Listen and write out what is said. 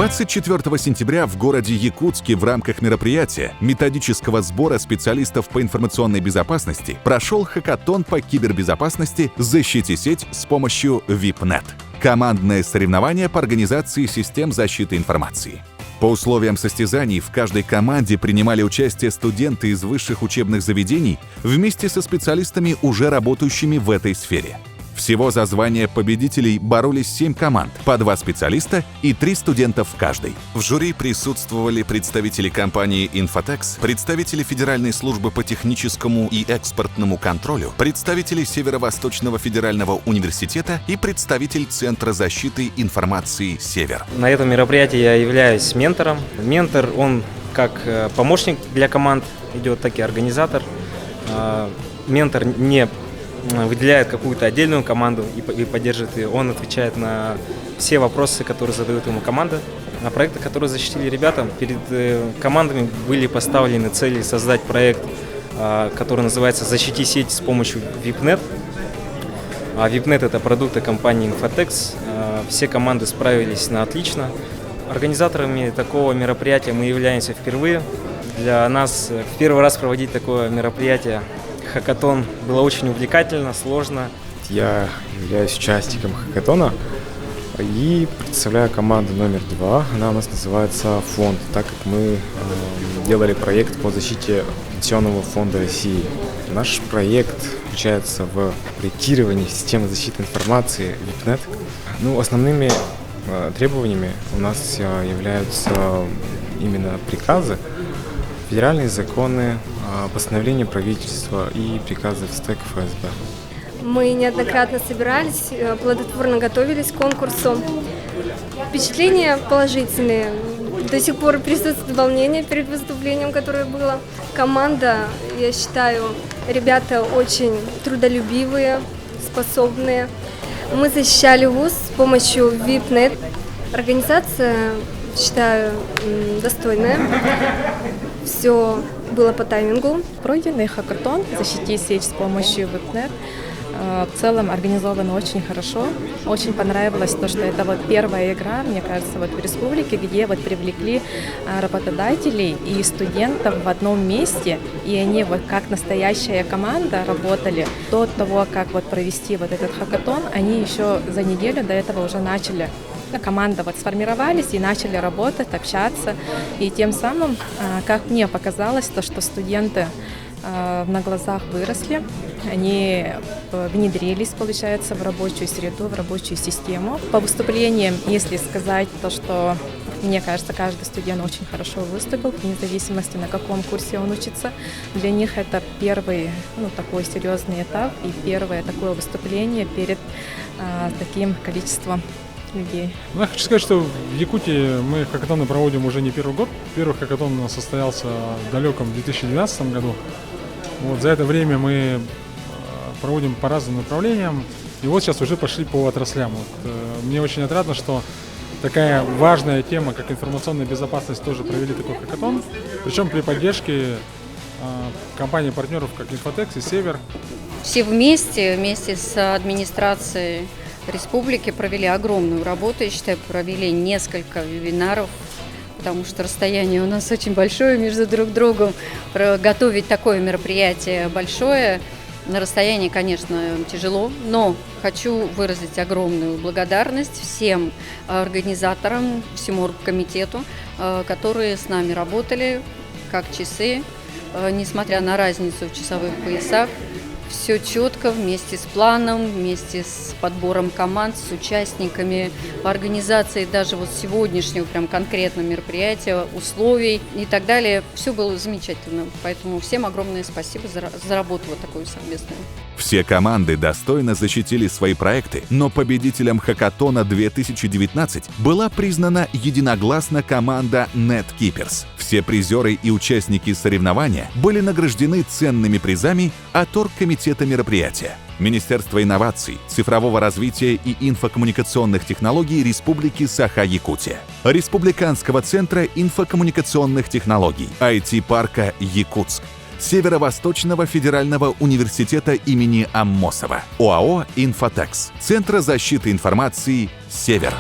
24 сентября в городе Якутске в рамках мероприятия методического сбора специалистов по информационной безопасности прошел хакатон по кибербезопасности «Защити сеть» с помощью VIPNet. Командное соревнование по организации систем защиты информации. По условиям состязаний в каждой команде принимали участие студенты из высших учебных заведений вместе со специалистами, уже работающими в этой сфере. Всего за звание победителей боролись 7 команд, по 2 специалиста и 3 студента в каждой. В жюри присутствовали представители компании «Инфотекс», представители Федеральной службы по техническому и экспортному контролю, представители Северо-Восточного федерального университета и представитель Центра защиты информации «Север». На этом мероприятии я являюсь ментором. Ментор, он как помощник для команд идет, так и организатор. Ментор не выделяет какую-то отдельную команду и поддерживает ее. Он отвечает на все вопросы, которые задают ему команда. На проекты, которые защитили ребята, перед командами были поставлены цели создать проект, который называется «Защити сеть» с помощью VIPNet. VIPNet – это продукты компании «Инфотекс». Все команды справились на отлично. Организаторами такого мероприятия мы являемся впервые. Для нас в первый раз проводить такое мероприятие хакатон было очень увлекательно, сложно. Я являюсь участником хакатона и представляю команду номер 2. Она у нас называется «Фонд», так как мы делали проект по защите Пенсионного фонда России. Наш проект заключается в проектировании системы защиты информации VIPNet. Основными требованиями у нас являются именно приказы, федеральные законы, постановления правительства и приказы СТЭК ФСБ. Мы неоднократно собирались, плодотворно готовились к конкурсу. Впечатления положительные. До сих пор присутствует волнение перед выступлением, которое было. Команда, я считаю, ребята очень трудолюбивые, способные. Мы защищали вуз с помощью VIPNet. Организация, считаю, достойная. Все было по таймингу. Пройденный хакатон «Защити сеть» с помощью VIPNet в целом организован очень хорошо. Очень понравилось то, что это первая игра, мне кажется, в республике, где привлекли работодателей и студентов в одном месте, и они как настоящая команда работали. До того, как провести этот хакатон, они еще за неделю до этого уже начали. Команда сформировались и начали работать, общаться. И тем самым, как мне показалось, то, что студенты на глазах выросли, они внедрились, получается, в рабочую среду, в рабочую систему. По выступлениям, если сказать то, что мне кажется, каждый студент очень хорошо выступил, вне зависимости, на каком курсе он учится. Для них это первый такой серьезный этап и первое такое выступление перед таким количеством людей. Я хочу сказать, что в Якутии мы хакатоны проводим уже не первый год. Первый хакатон у нас состоялся в далеком 2012 году. За это время мы проводим по разным направлениям. И сейчас уже пошли по отраслям. Мне очень отрадно, что такая важная тема, как информационная безопасность, тоже провели такой хакатон. Причем при поддержке компаний-партнеров, как «Инфотекс» и «Север». Все вместе с администрацией республики провели огромную работу, я считаю, провели несколько вебинаров, потому что расстояние у нас очень большое между друг другом. Готовить такое мероприятие большое на расстоянии, конечно, тяжело, но хочу выразить огромную благодарность всем организаторам, всему оргкомитету, которые с нами работали как часы, несмотря на разницу в часовых поясах. Все четко, вместе с планом, вместе с подбором команд, с участниками, в организации даже сегодняшнего прям конкретно мероприятия, условий и так далее. Все было замечательно. Поэтому всем огромное спасибо за работу такую совместную. Все команды достойно защитили свои проекты, но победителем хакатона 2019 была признана единогласно команда NetKeepers. Все призеры и участники соревнования были награждены ценными призами от оргкомитета мероприятия. Министерство инноваций, цифрового развития и инфокоммуникационных технологий Республики Саха-Якутия, Республиканского центра инфокоммуникационных технологий, IT-парка Якутск, Северо-Восточного федерального университета имени Аммосова, ОАО «Инфотекс», Центра защиты информации «Север».